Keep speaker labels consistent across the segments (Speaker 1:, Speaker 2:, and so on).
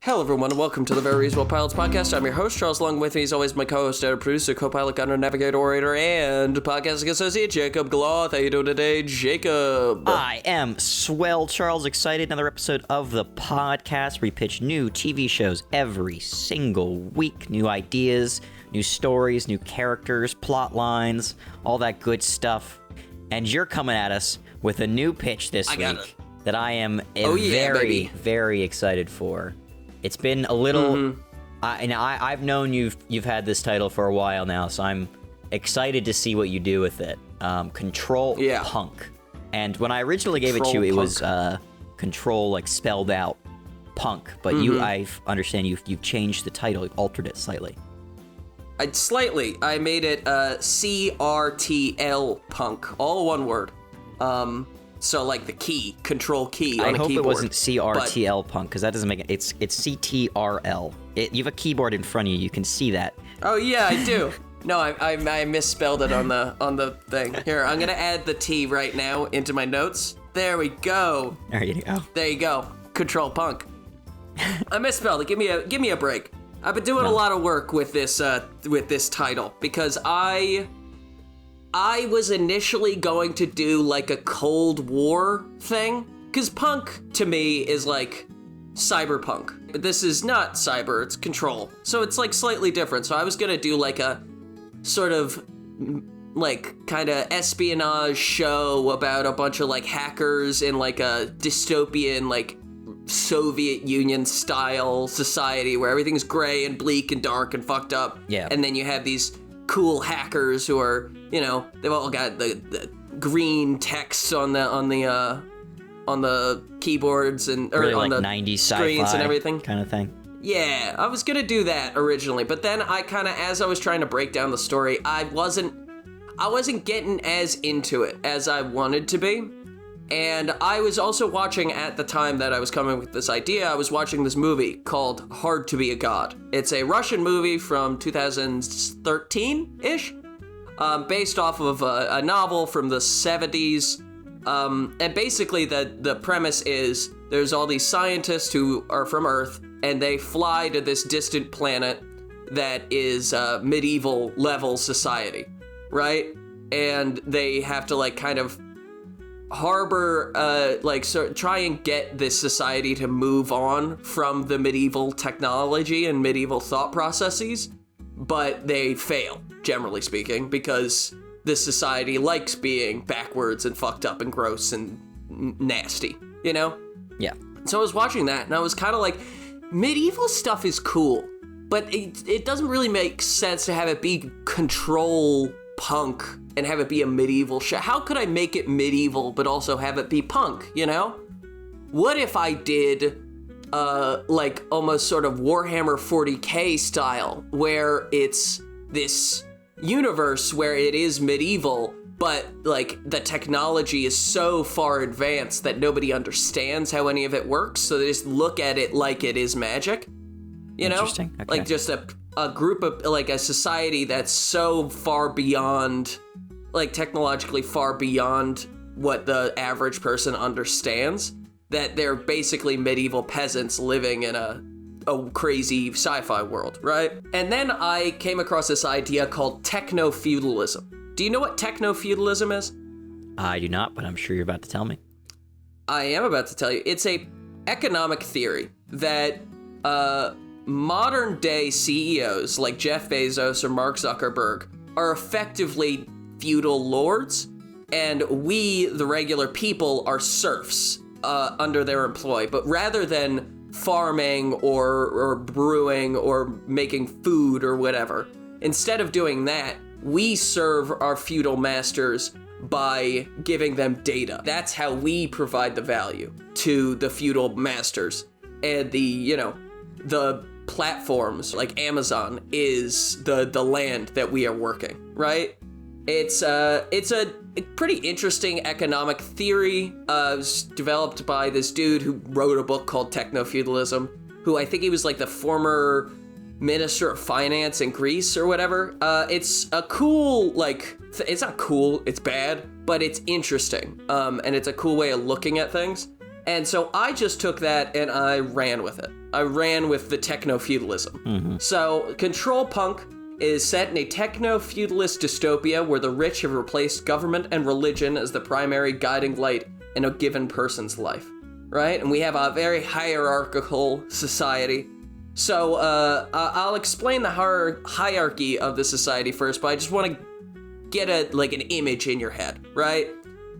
Speaker 1: Hello, everyone, and welcome to the Very Reasonable Pilots podcast. I'm your host, Charles. Along with me, as always, my co-host, editor, producer, co-pilot, gunner, navigator, orator, and podcasting associate, Jacob Gloth. How you doing today, Jacob?
Speaker 2: I am swell, Charles. Excited. Another episode of the podcast. We pitch new TV shows every single week. New ideas, new stories, new characters, plot lines, all that good stuff. And you're coming at us with a new pitch this week that I am very excited for. It's been a little, and I've known you've had this title for a while now, so I'm excited to see what you do with it. Ctrl-Punk. And when I originally gave it to you, it was control, like spelled out, punk. But I understand you've changed the title, you've altered it slightly.
Speaker 1: I made it CRTL Punk, all one word. So like the key, control key on a keyboard. I hope
Speaker 2: it wasn't CRTL Punk, because that doesn't make it. It's CTRL. You have a keyboard in front of you. You can see that.
Speaker 1: Oh yeah, I do. No, I misspelled it on the thing. Here, I'm gonna add the T right now into my notes. There we go.
Speaker 2: There you go.
Speaker 1: There you go. Control-Punk. I misspelled it. Give me a break. I've been doing a lot of work with this title because I was initially going to do like a Cold War thing, because punk to me is like cyberpunk. But this is not cyber, it's control. So it's like slightly different. So I was gonna do like a sort of like kind of espionage show about a bunch of like hackers in like a dystopian like Soviet Union style society where everything's gray and bleak and dark and fucked up.
Speaker 2: Yeah.
Speaker 1: And then you have these cool hackers who are, you know, they've all got the green text on the keyboards and
Speaker 2: really
Speaker 1: on
Speaker 2: like
Speaker 1: the
Speaker 2: 90s
Speaker 1: screens and everything
Speaker 2: kind of thing.
Speaker 1: Yeah, I was gonna do that originally, but then I kind of, as I was trying to break down the story, I wasn't getting as into it as I wanted to be. And I was also watching, at the time that I was coming with this idea, I was watching this movie called Hard to Be a God. It's a Russian movie from 2013-ish, based off of a novel from the 70s. And basically the premise is there's all these scientists who are from Earth, and they fly to this distant planet that is medieval level society, right? And they have to like kind of harbor, try and get this society to move on from the medieval technology and medieval thought processes, but they fail, generally speaking, because this society likes being backwards and fucked up and gross and nasty, you know?
Speaker 2: Yeah.
Speaker 1: So I was watching that, and I was kind of like, medieval stuff is cool, but it doesn't really make sense to have it be Control-Punk and have it be a medieval show. How could I make it medieval but also have it be punk, you know? What if I did like almost sort of Warhammer 40k style, where it's this universe where it is medieval, but like the technology is so far advanced that nobody understands how any of it works, so they just look at it like it is magic, you know?
Speaker 2: Interesting. Okay.
Speaker 1: Like just a group of, like a society that's so far beyond, like technologically far beyond what the average person understands, that they're basically medieval peasants living in a crazy sci-fi world, right? And then I came across this idea called techno-feudalism. Do you know what techno-feudalism is?
Speaker 2: I do not, but I'm sure you're about to tell me.
Speaker 1: I am about to tell you. It's a economic theory that modern day CEOs like Jeff Bezos or Mark Zuckerberg are effectively feudal lords, and we, the regular people, are serfs under their employ. But rather than farming or brewing or making food or whatever, instead of doing that, we serve our feudal masters by giving them data. That's how we provide the value to the feudal masters. And the platforms like Amazon is the land that we are working, right? It's a pretty interesting economic theory. It was developed by this dude who wrote a book called Techno-Feudalism, who I think he was like the former Minister of Finance in Greece or whatever. It's a cool, like, it's not cool, it's bad, but it's interesting. And it's a cool way of looking at things. And so I just took that and I ran with it. I ran with the techno-feudalism. So Ctrl-Punk is set in a techno-feudalist dystopia where the rich have replaced government and religion as the primary guiding light in a given person's life, right? And we have a very hierarchical society. So I'll explain the hierarchy of the society first, but I just want to get an image in your head, right?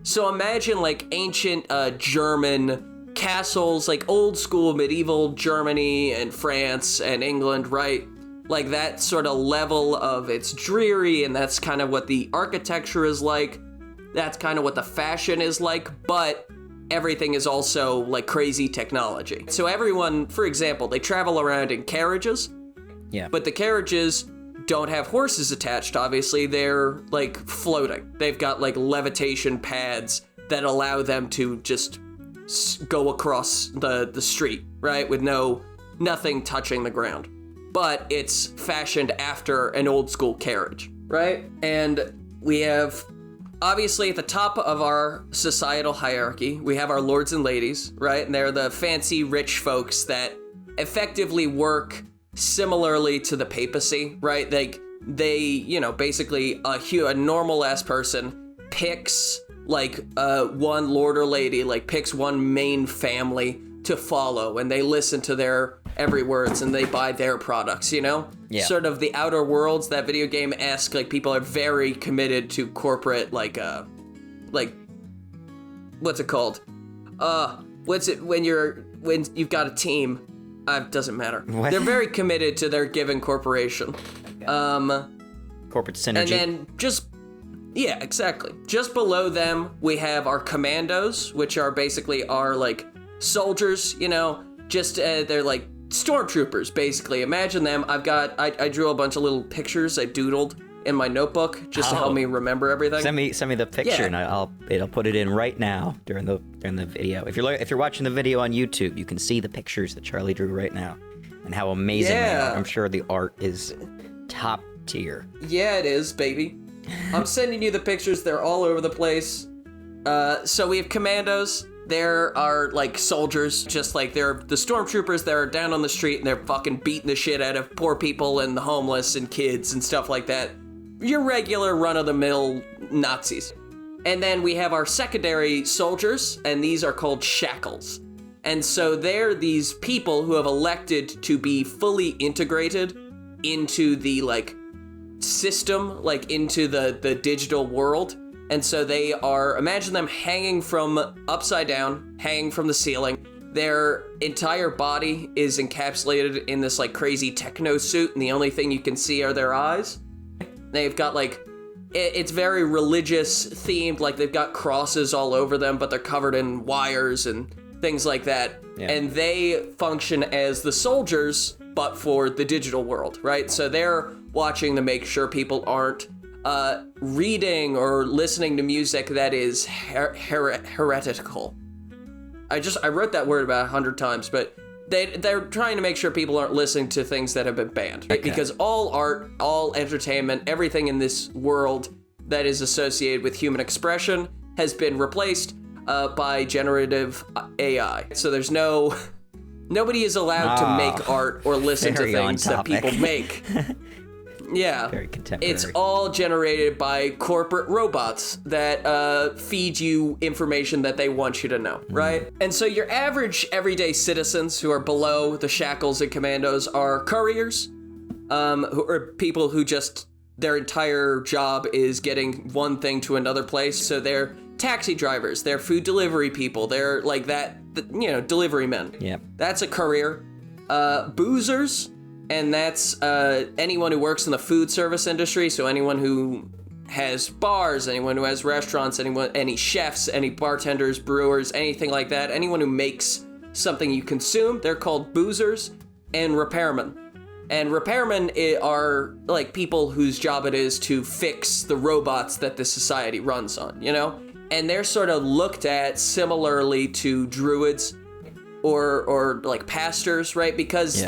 Speaker 1: So imagine like ancient German castles, like old school medieval Germany and France and England, right? Like that sort of level of it's dreary, and that's kind of what the architecture is like. That's kind of what the fashion is like, but everything is also like crazy technology. So everyone, for example, they travel around in carriages.
Speaker 2: Yeah.
Speaker 1: But the carriages don't have horses attached, obviously. They're like floating. They've got like levitation pads that allow them to just go across the street, right? With nothing touching the ground. But it's fashioned after an old school carriage, right? And we have, obviously, at the top of our societal hierarchy, we have our lords and ladies, right? And they're the fancy rich folks that effectively work similarly to the papacy, right? They basically a normal ass person picks like one lord or lady, like picks one main family to follow, and they listen to their every words and they buy their products, Yeah. Sort of the Outer Worlds, that video game-esque, like people are very committed to corporate, like what's it called? What's it when you've got a team? Doesn't matter.
Speaker 2: What?
Speaker 1: They're very committed to their given corporation.
Speaker 2: Corporate synergy.
Speaker 1: And then yeah, exactly. Just below them, we have our commandos, which are basically our like soldiers, they're like stormtroopers, basically. Imagine them. I drew a bunch of little pictures I doodled in my notebook just to help me remember everything.
Speaker 2: Send me the picture, and I'll put it in right now during the video. If you're watching the video on YouTube, you can see the pictures that Charlie drew right now, and how amazing they are. I'm sure the art is top tier.
Speaker 1: Yeah, it is, baby. I'm sending you the pictures. They're all over the place. So we have commandos. There are like soldiers, just like they're the stormtroopers that are down on the street and they're fucking beating the shit out of poor people and the homeless and kids and stuff like that. Your regular run-of-the-mill Nazis. And then we have our secondary soldiers, and these are called shackles. And so they're these people who have elected to be fully integrated into the like system, like into the digital world. And so they are, imagine them hanging from upside down, hanging from the ceiling. Their entire body is encapsulated in this like crazy techno suit, and the only thing you can see are their eyes. They've got like, it's very religious themed, like they've got crosses all over them, but they're covered in wires and things like that. Yeah. And they function as the soldiers, but for the digital world, right? So they're watching to make sure people aren't reading or listening to music that is heretical. I wrote that word about 100 times, but they're trying to make sure people aren't listening to things that have been banned. Right? Okay. Because all art, all entertainment, everything in this world that is associated with human expression has been replaced by generative AI. So there's nobody is allowed to make art or listen to things that people make. Yeah,
Speaker 2: very contemporary.
Speaker 1: It's all generated by corporate robots that feed you information that they want you to know, right? And so your average everyday citizens who are below the shackles and commandos are couriers, who are people who just, their entire job is getting one thing to another place. So they're taxi drivers, they're food delivery people, they're like that, delivery men.
Speaker 2: Yeah,
Speaker 1: that's a courier. Boozers. And that's anyone who works in the food service industry, so anyone who has bars, anyone who has restaurants, any chefs, any bartenders, brewers, anything like that, anyone who makes something you consume, they're called boozers. And repairmen. And repairmen are like people whose job it is to fix the robots that the society runs on, And they're sort of looked at similarly to druids or like pastors, right? Because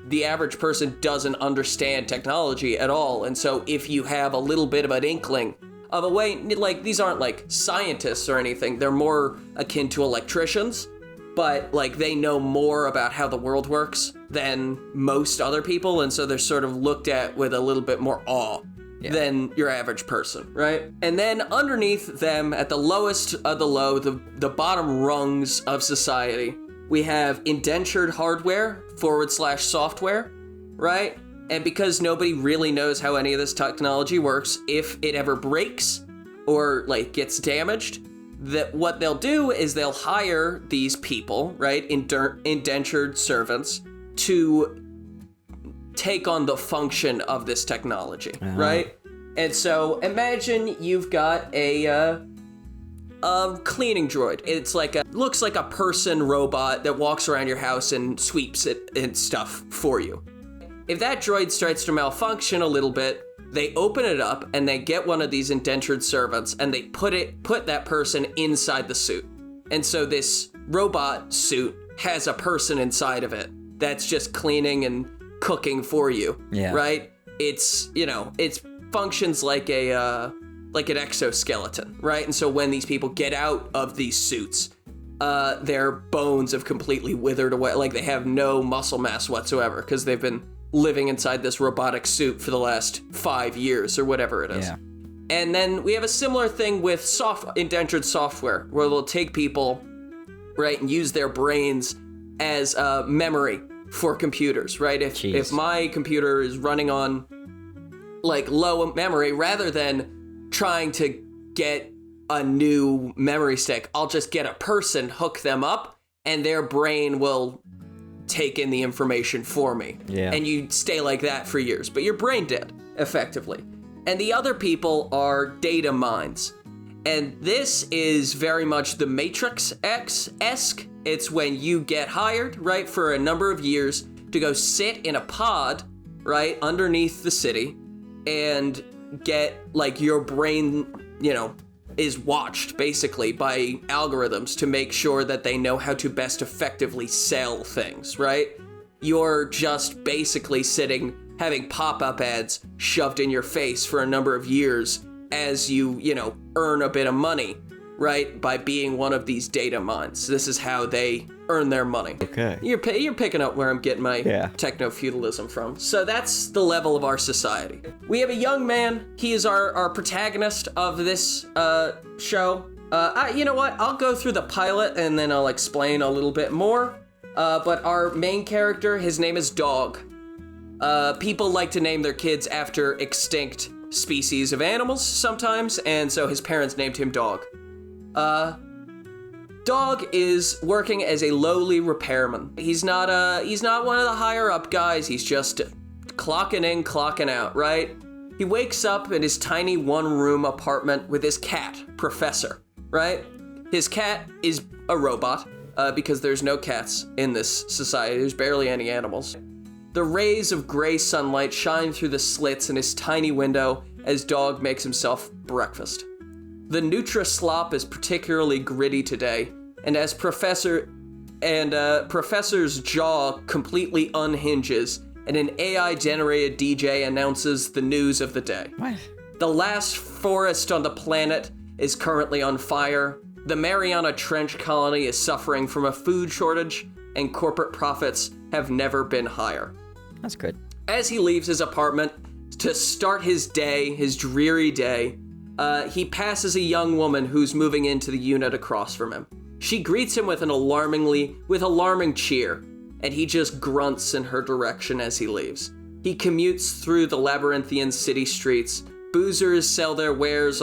Speaker 1: the average person doesn't understand technology at all. And so if you have a little bit of an inkling of a way, like these aren't like scientists or anything, they're more akin to electricians. but like they know more about how the world works than most other people, and so they're sort of looked at with a little bit more awe than your average person, right? And then underneath them, at the lowest of the low, the bottom rungs of society, we have indentured hardware / software, right? And because nobody really knows how any of this technology works, if it ever breaks or like gets damaged, that what they'll do is they'll hire these people, right, indentured servants, to take on the function of this technology, right? And so imagine you've got a cleaning droid. It's like looks like a person robot that walks around your house and sweeps it and stuff for you. If that droid starts to malfunction a little bit, they open it up and they get one of these indentured servants and they put that person inside the suit. And so this robot suit has a person inside of it that's just cleaning and cooking for you, right? It's, it functions like like an exoskeleton, right? And so when these people get out of these suits, their bones have completely withered away. Like they have no muscle mass whatsoever because they've been living inside this robotic suit for the last 5 years or whatever it is. Yeah. And then we have a similar thing with indentured software, where they'll take people, right, and use their brains as memory for computers, right? If my computer is running on like low memory, rather than trying to get a new memory stick, I'll just get a person, hook them up, and their brain will take in the information for me. Yeah. And you stay like that for years, but you're brain dead, effectively. And the other people are data mines. And this is very much the Matrix X-esque. It's when you get hired, right, for a number of years to go sit in a pod, right, underneath the city and get, like, your brain, is watched basically by algorithms to make sure that they know how to best effectively sell things, right? You're just basically sitting, having pop-up ads shoved in your face for a number of years as you, earn a bit of money, right? By being one of these data mines. This is how they earn their money. Okay. You're picking up where I'm getting my techno-feudalism from. So that's the level of our society. We have a young man. He is our protagonist of this show. You know what? I'll go through the pilot and then I'll explain a little bit more. But our main character, his name is Dog. People like to name their kids after extinct species of animals sometimes, and so his parents named him Dog. Dog is working as a lowly repairman. He's not one of the higher up guys. He's just clocking in, clocking out, right? He wakes up in his tiny one-room apartment with his cat, Professor, right? His cat is a robot, because there's no cats in this society. There's barely any animals. The rays of gray sunlight shine through the slits in his tiny window as Dog makes himself breakfast. The Nutri-Slop is particularly gritty today, and as Professor's jaw completely unhinges, and an AI-generated DJ announces the news of the day. What? The last forest on the planet is currently on fire, the Mariana Trench colony is suffering from a food shortage, and corporate profits have never been higher.
Speaker 2: That's good.
Speaker 1: As he leaves his apartment to start his day, his dreary day, he passes a young woman who's moving into the unit across from him. She greets him with alarming cheer, and he just grunts in her direction as he leaves. He commutes through the labyrinthian city streets. Boozers sell their wares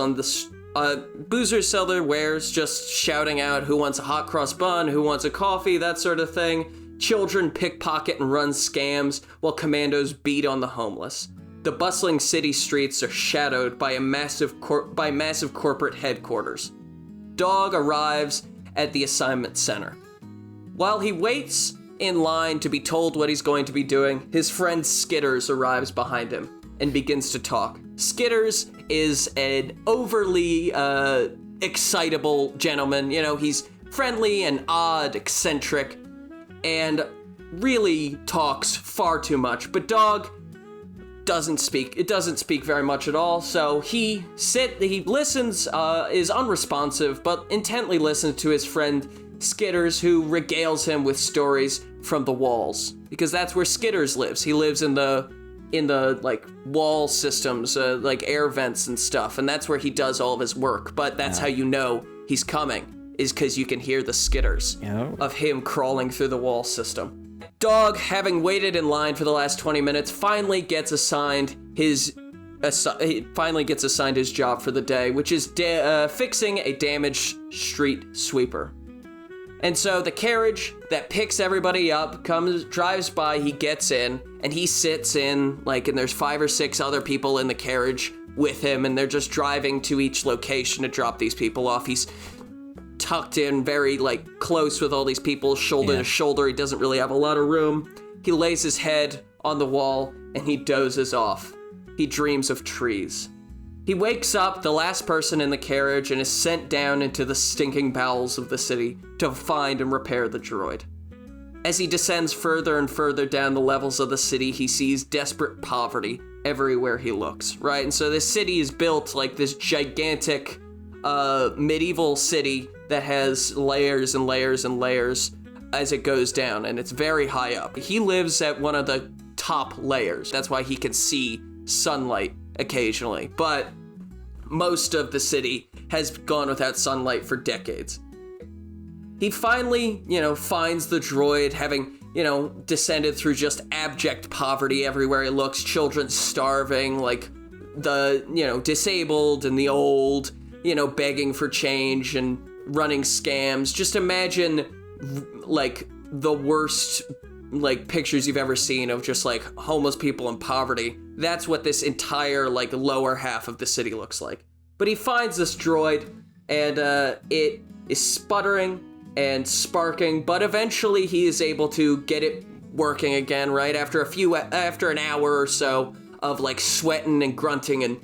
Speaker 1: just shouting out who wants a hot cross bun, who wants a coffee, that sort of thing. Children pickpocket and run scams while commandos beat on the homeless. The bustling city streets are shadowed by massive corporate headquarters. Dog arrives at the assignment center. While he waits in line to be told what he's going to be doing, his friend Skitters arrives behind him and begins to talk. Skitters is an overly excitable gentleman. He's friendly and odd, eccentric, and really talks far too much. But Dog doesn't speak very much at all, so he listens, is unresponsive, but intently listens to his friend Skitters, who regales him with stories from the walls, because that's where Skitters lives. He lives in the like wall systems, like air vents and stuff, and that's where he does all of his work. But that's how you know he's coming, is because you can hear the skitters of him crawling through the wall system. Dog, having waited in line for the last 20 minutes, finally gets assigned his job for the day, which is fixing a damaged street sweeper. And so the carriage that picks everybody up drives by, he gets in, and he sits in, like, and there's 5 or 6 other people in the carriage with him, and they're just driving to each location to drop these people off. He's tucked in very, like, close with all these people, shoulder to shoulder. He doesn't really have a lot of room. He lays his head on the wall, and he dozes off. He dreams of trees. He wakes up, the last person in the carriage, and is sent down into the stinking bowels of the city to find and repair the droid. As he descends further and further down the levels of the city, he sees desperate poverty everywhere he looks, right? And so this city is built like this gigantic medieval city that has layers and layers and layers as it goes down, and it's very high up. He lives at one of the top layers. That's why he can see sunlight occasionally, but most of the city has gone without sunlight for decades. He finally, finds the droid, having, descended through just abject poverty everywhere he looks, children starving, like the, disabled and the old, begging for change and running scams. Just imagine, like, the worst, like, pictures you've ever seen of just, like, homeless people in poverty. That's what this entire, like, lower half of the city looks like. But he finds this droid, and it is sputtering and sparking, but eventually he is able to get it working again, right? After an hour or so of, like, sweating and grunting and,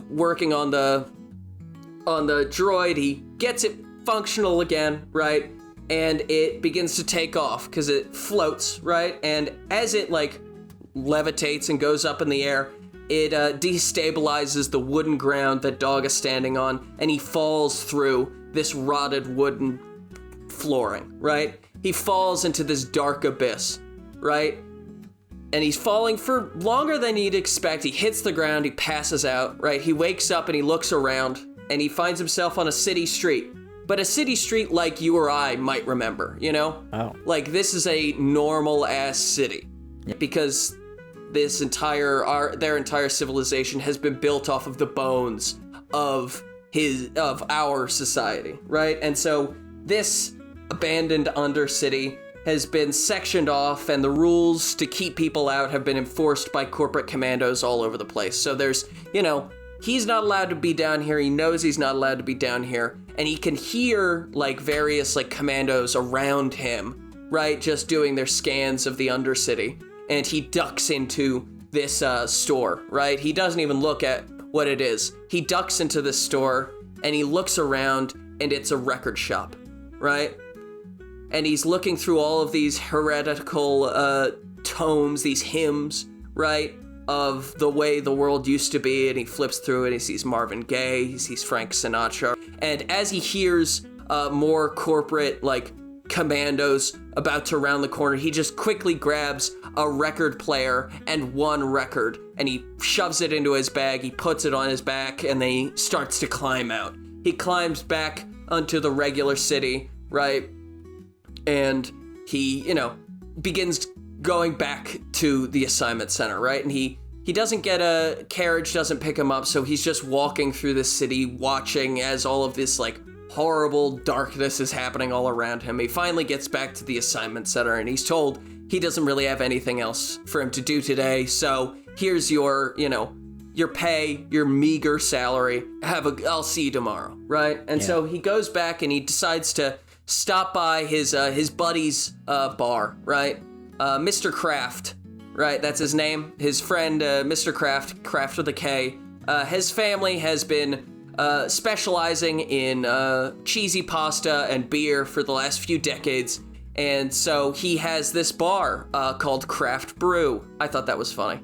Speaker 1: working on the droid, he gets it functional again, right? And it begins to take off because it floats, right? And as it, like, levitates and goes up in the air, it destabilizes the wooden ground that Dog is standing on, and he falls through this rotted wooden flooring, right? He falls into this dark abyss, right? And he's falling for longer than you'd expect. He hits the ground, he passes out, right? He wakes up and he looks around, and he finds himself on a city street. But a city street like you or I might remember, Oh. Like, this is a normal-ass city. Yeah. Because their entire civilization has been built off of the bones of our society, right? And so this abandoned undercity has been sectioned off, and the rules to keep people out have been enforced by corporate commandos all over the place. So there's, he's not allowed to be down here. He knows he's not allowed to be down here. And he can hear, like, various, like, commandos around him, right? Just doing their scans of the Undercity. And he ducks into this store, right? He doesn't even look at what it is. He ducks into this store, and he looks around, and it's a record shop, right? And he's looking through all of these heretical tomes, these hymns, right? Of the way the world used to be, and he flips through it, he sees Marvin Gaye, he sees Frank Sinatra, and as he hears more corporate, like, commandos about to round the corner, he just quickly grabs a record player and one record, and he shoves it into his bag, he puts it on his back, and then he starts to climb out. He climbs back onto the regular city, right? And he, begins going back to the assignment center, right? And he doesn't get a carriage, doesn't pick him up, so he's just walking through the city, watching as all of this, like, horrible darkness is happening all around him. He finally gets back to the assignment center, and he's told he doesn't really have anything else for him to do today, so here's your, your pay, your meager salary. I'll see you tomorrow, right? And so he goes back, and he decides to stop by his buddy's bar, right? Mr. Kraft, right? That's his name. His friend, Mr. Kraft with a K. His family has been specializing in cheesy pasta and beer for the last few decades. And so he has this bar called Craft Brew. I thought that was funny.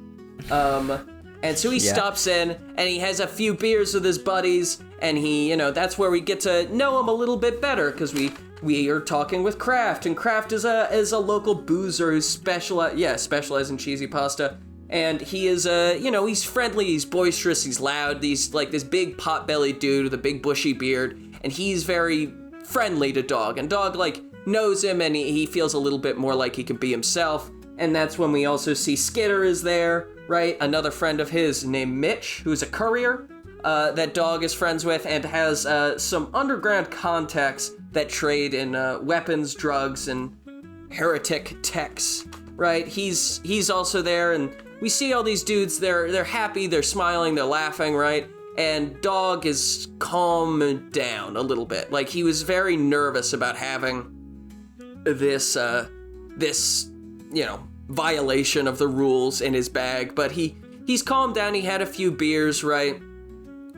Speaker 1: And so he stops in, and he has a few beers with his buddies, and he, that's where we get to know him a little bit better, because we we are talking with Kraft, and Kraft is a local boozer who specializes in cheesy pasta. And he is he's friendly, he's boisterous, he's loud, he's like this big pot-bellied dude with a big bushy beard, and he's very friendly to Dog, and Dog like knows him, and he feels a little bit more like he can be himself. And that's when we also see Skitter is there, right? Another friend of his named Mitch, who's a courier that Dog is friends with, and has some underground contacts that trade in weapons, drugs, and heretic techs, right? He's also there, and we see all these dudes, they're happy, they're smiling, they're laughing, right? And Dog is calmed down a little bit. Like, he was very nervous about having this violation of the rules in his bag, but he's calmed down, he had a few beers, right?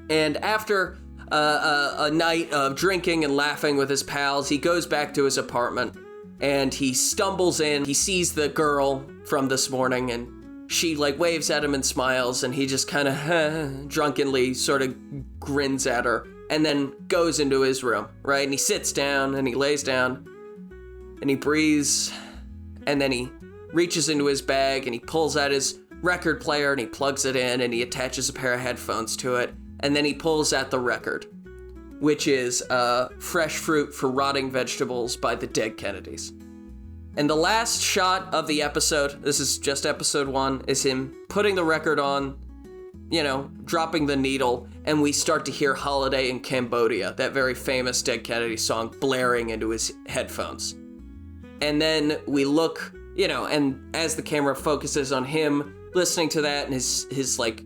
Speaker 1: And after a night of drinking and laughing with his pals, he goes back to his apartment, and he stumbles in, he sees the girl from this morning, and she like waves at him and smiles, and he just kind of drunkenly sort of grins at her, and then goes into his room, right? And he sits down, and he lays down, and he breathes, and then he reaches into his bag, and he pulls out his record player, and he plugs it in, and he attaches a pair of headphones to it, and then he pulls out the record, which is Fresh Fruit for Rotting Vegetables by the Dead Kennedys. And the last shot of the episode, this is just episode 1, is him putting the record on, dropping the needle, and we start to hear Holiday in Cambodia, that very famous Dead Kennedy song, blaring into his headphones. And then we look, and as the camera focuses on him listening to that, and his like,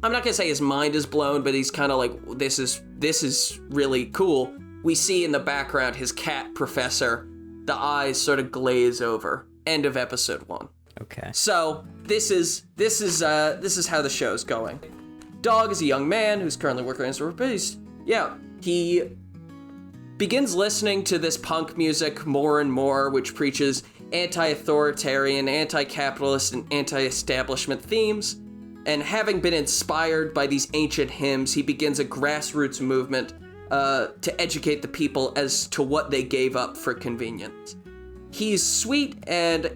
Speaker 1: I'm not gonna say his mind is blown, but he's kind of like, this is really cool. We see in the background his cat, Professor. The eyes sort of glaze over. End of episode 1.
Speaker 2: Okay.
Speaker 1: So this is how the show's going. Dog is a young man who's currently working as a rapist. Yeah, he begins listening to this punk music more and more, which preaches anti-authoritarian, anti-capitalist, and anti-establishment themes. And having been inspired by these ancient hymns, he begins a grassroots movement to educate the people as to what they gave up for convenience. He's sweet, and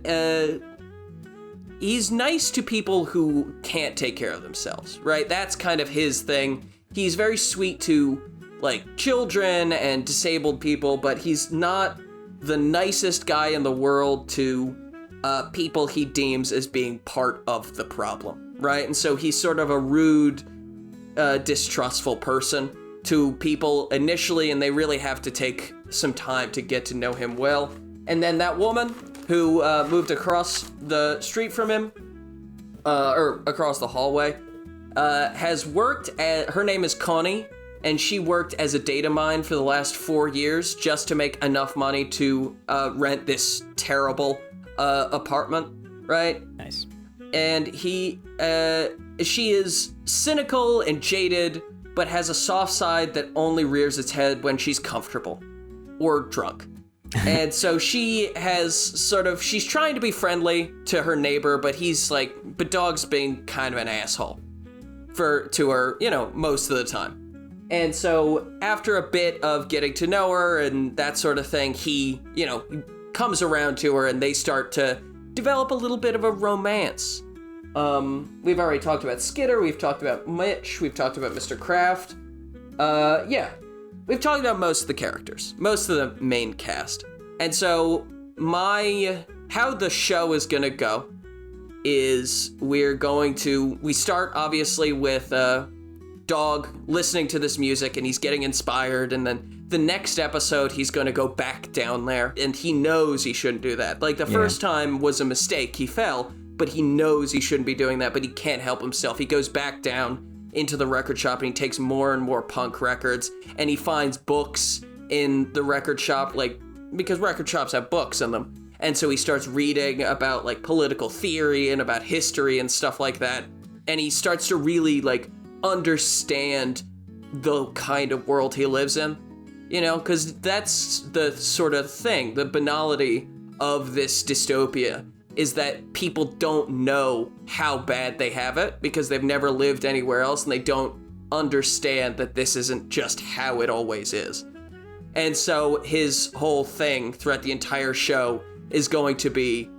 Speaker 1: he's nice to people who can't take care of themselves, right? That's kind of his thing. He's very sweet to, like, children and disabled people, but he's not the nicest guy in the world to people he deems as being part of the problem, right? And so he's sort of a rude, distrustful person to people initially, and they really have to take some time to get to know him well. And then that woman who moved across the street from him, or across the hallway, has worked at, her name is Connie, and she worked as a data mine for the last 4 years just to make enough money to rent this terrible apartment, right?
Speaker 2: Nice.
Speaker 1: And she is cynical and jaded, but has a soft side that only rears its head when she's comfortable or drunk. And so she's trying to be friendly to her neighbor, but Dog's being kind of an asshole to her, most of the time. And so after a bit of getting to know her and that sort of thing, he comes around to her, and they start to develop a little bit of a romance. We've already talked about Skitter, we've talked about Mitch, we've talked about Mr. Kraft. We've talked about most of the characters, most of the main cast. And so how the show is gonna go is we start obviously with Dog listening to this music, and he's getting inspired, and then the next episode he's gonna go back down there, and he knows he shouldn't do that. Like, the first time was a mistake, he fell, but he knows he shouldn't be doing that, but he can't help himself. He goes back down into the record shop, and he takes more and more punk records, and he finds books in the record shop, like, because record shops have books in them. And so he starts reading about, like, political theory and about history and stuff like that. And he starts to really, like, understand the kind of world he lives in, because that's the sort of thing, the banality of this dystopia, is that people don't know how bad they have it because they've never lived anywhere else, and they don't understand that this isn't just how it always is. And so his whole thing throughout the entire show is going to be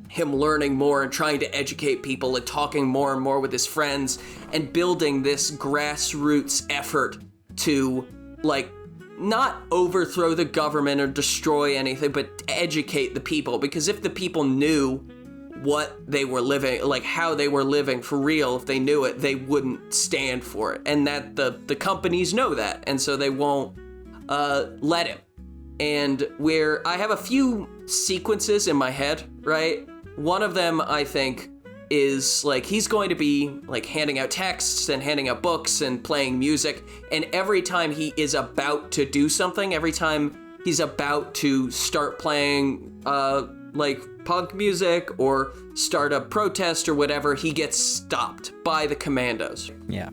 Speaker 1: him learning more and trying to educate people and talking more and more with his friends and building this grassroots effort to, like, not overthrow the government or destroy anything, but educate the people. Because if the people knew what they were living, like how they were living for real, if they knew it, they wouldn't stand for it. And that the companies know that, and so they won't let him. And I have a few sequences in my head, right? One of them, I think, is like he's going to be like handing out texts and handing out books and playing music. And every time he is about to do something, every time he's about to start playing like punk music or start a protest or whatever, he gets stopped by the commandos.
Speaker 2: Yeah.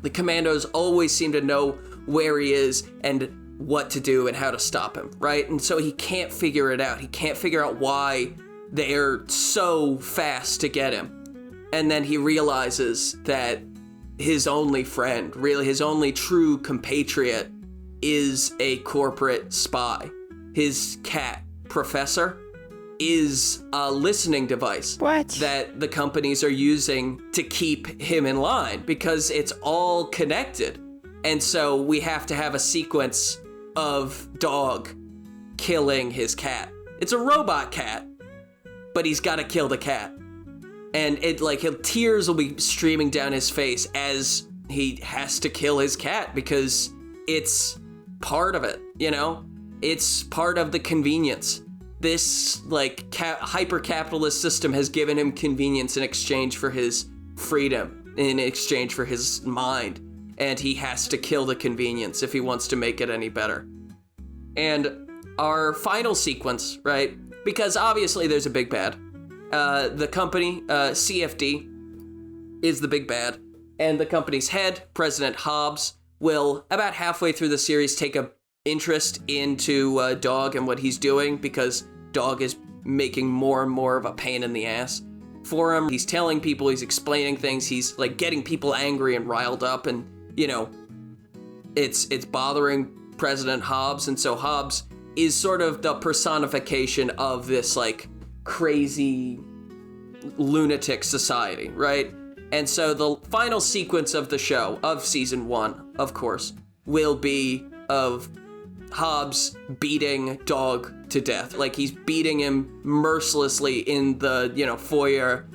Speaker 1: The commandos always seem to know where he is and what to do and how to stop him, right? And so he can't figure it out. He can't figure out why they're so fast to get him. And then he realizes that his only friend, really his only true compatriot, is a corporate spy. His cat, Professor, is a listening device that the companies are using to keep him in line because it's all connected. And so we have to have a sequence of Dog killing his cat. It's a robot cat, but he's got to kill the cat. And tears will be streaming down his face as he has to kill his cat because it's part of it, you know? It's part of the convenience. This, hyper-capitalist system has given him convenience in exchange for his freedom, in exchange for his mind. And he has to kill the convenience if he wants to make it any better. And our final sequence, right? Because obviously there's a big bad. The company, CFD, is the big bad. And the company's head, President Hobbs, will, about halfway through the series, take a interest into Dog and what he's doing because Dog is making more and more of a pain in the ass for him. He's telling people, he's explaining things, he's like getting people angry and riled up, and you know, it's bothering President Hobbs. And so Hobbs is sort of the personification of this like crazy lunatic society, right? And so the final sequence of the show, of season 1, of course, will be of Hobbs beating Dog to death. Like he's beating him mercilessly in the, you know, foyer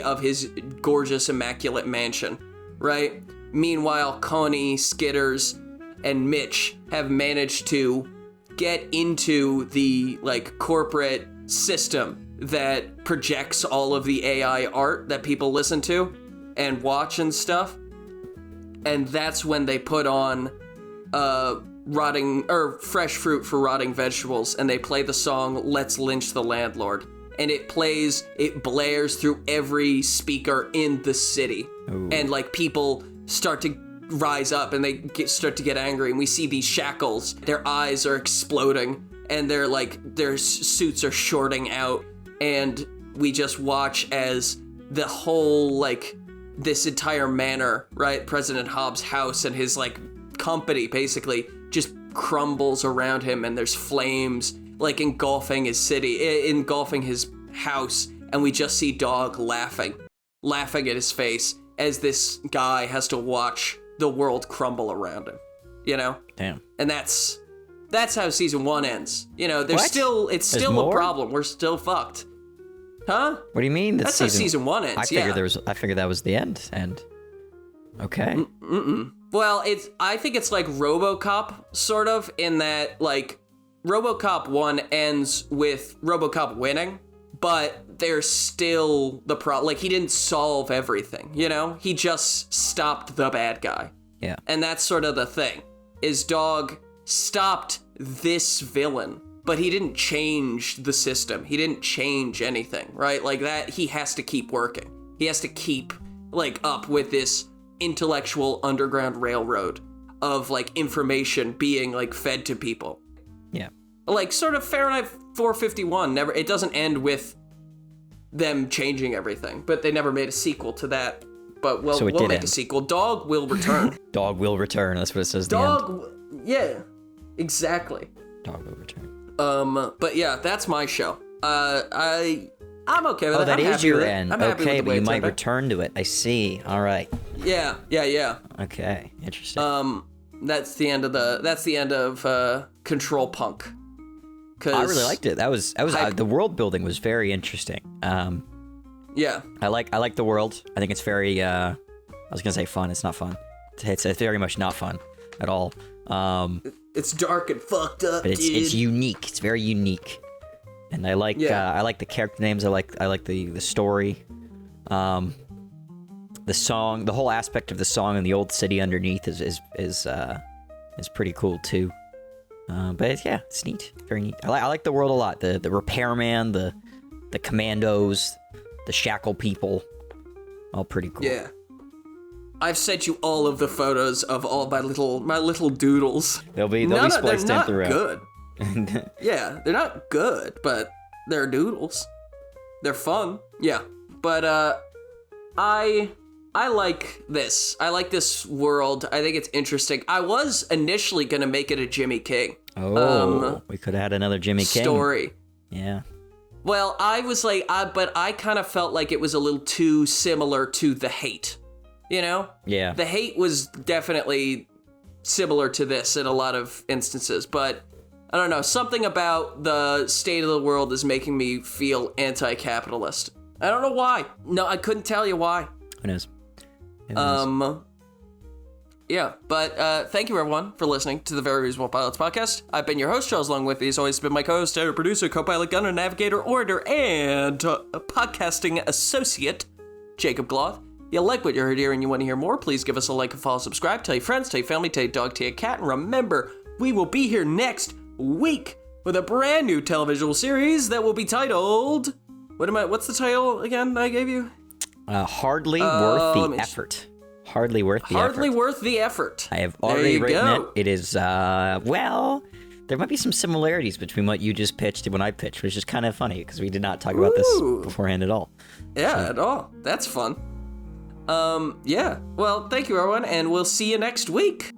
Speaker 1: of his gorgeous, immaculate mansion, right? Meanwhile, Connie, Skitters, and Mitch have managed to get into the like corporate system that projects all of the AI art that people listen to and watch and stuff. And that's when they put on fresh fruit for rotting vegetables, and they play the song Let's Lynch the Landlord. And it blares through every speaker in the city. Ooh. And like people start to rise up and they start to get angry, and we see these shackles, their eyes are exploding, and their suits are shorting out, and we just watch as the whole, like, this entire manor, right, President Hobbs' house and his, like, company, basically, just crumbles around him, and there's flames, like, engulfing his city, engulfing his house, and we just see Dog laughing at his face as this guy has to watch the world crumble around him, you know?
Speaker 2: Damn.
Speaker 1: And that's how season 1 ends. You know, it's
Speaker 2: There's
Speaker 1: still
Speaker 2: more?
Speaker 1: a problem. We're still fucked. Huh?
Speaker 2: What do you mean?
Speaker 1: That's how season 1 ends,
Speaker 2: I figured that was the end. Okay.
Speaker 1: Well, I think it's like RoboCop, sort of, in that, like, RoboCop 1 ends with RoboCop winning, but there's still the problem. Like, he didn't solve everything, you know? He just stopped the bad guy.
Speaker 2: Yeah.
Speaker 1: And that's sort of the thing, is Dog stopped this villain, but he didn't change the system. He didn't change anything, right? Like that, he has to keep working. He has to keep, like, up with this intellectual underground railroad of, like, information being, like, fed to people.
Speaker 2: Yeah.
Speaker 1: Like, sort of Fahrenheit 451, it doesn't end with them changing everything, but they never made a sequel to that. But we'll make a sequel. Dog will return.
Speaker 2: Dog will return, that's what it says.
Speaker 1: Dog, yeah. Exactly.
Speaker 2: Dog overturned.
Speaker 1: But yeah, that's my show. I'm okay with it.
Speaker 2: Oh, that
Speaker 1: I'm
Speaker 2: is
Speaker 1: happy
Speaker 2: your
Speaker 1: with it.
Speaker 2: end.
Speaker 1: I'm happy with
Speaker 2: Okay,
Speaker 1: the
Speaker 2: but
Speaker 1: way
Speaker 2: you
Speaker 1: it
Speaker 2: might
Speaker 1: turned out.
Speaker 2: return to it. I see. All right.
Speaker 1: Yeah.
Speaker 2: Okay, interesting.
Speaker 1: That's the end of Ctrl-Punk.
Speaker 2: I really liked it. That was the world building was very interesting.
Speaker 1: Yeah.
Speaker 2: I like the world. I think it's very. I was gonna say fun. It's not fun. It's very much not fun at all.
Speaker 1: It's dark and fucked up,
Speaker 2: but
Speaker 1: dude.
Speaker 2: it's unique. It's very unique, and I like the character names. I like the story, the song, the whole aspect of the song, and the old city underneath is pretty cool too. But yeah, it's neat, very neat. I like the world a lot. The repairman, the commandos, the shackle people, all pretty cool.
Speaker 1: Yeah. I've sent you all of the photos of all my little doodles.
Speaker 2: They'll be spliced in throughout.
Speaker 1: Good. Yeah, they're not good, but they're doodles. They're fun. Yeah, but I like this. I like this world. I think it's interesting. I was initially gonna make it a Jimmy King.
Speaker 2: Oh, we could have had another Jimmy King
Speaker 1: story.
Speaker 2: Yeah.
Speaker 1: Well, I was like, but I kind of felt like it was a little too similar to The Hate. You know?
Speaker 2: Yeah.
Speaker 1: The Hate was definitely similar to this in a lot of instances, but I don't know, something about the state of the world is making me feel anti-capitalist. I don't know why. No, I couldn't tell you why.
Speaker 2: Who knows?
Speaker 1: Yeah, but thank you everyone for listening to the Very Reasonable Pilots podcast. I've been your host, Charles Long. With me has always been my co-host, editor, producer, co-pilot, gunner, navigator, orator, and podcasting associate, Jacob Gloth. If you like what you heard here and you want to hear more, please give us a like, a follow, subscribe, tell your friends, tell your family, tell your dog, tell your cat, and remember, we will be here next week with a brand new television series that will be titled... What's the title again I gave you?
Speaker 2: Hardly worth the effort. Hardly worth the effort.
Speaker 1: Hardly worth the effort.
Speaker 2: I have already written it. It is, well, there might be some similarities between what you just pitched and what I pitched, which is kind of funny because we did not talk about this beforehand at all.
Speaker 1: Yeah, at all. That's fun. Yeah. Well, thank you, everyone, and we'll see you next week.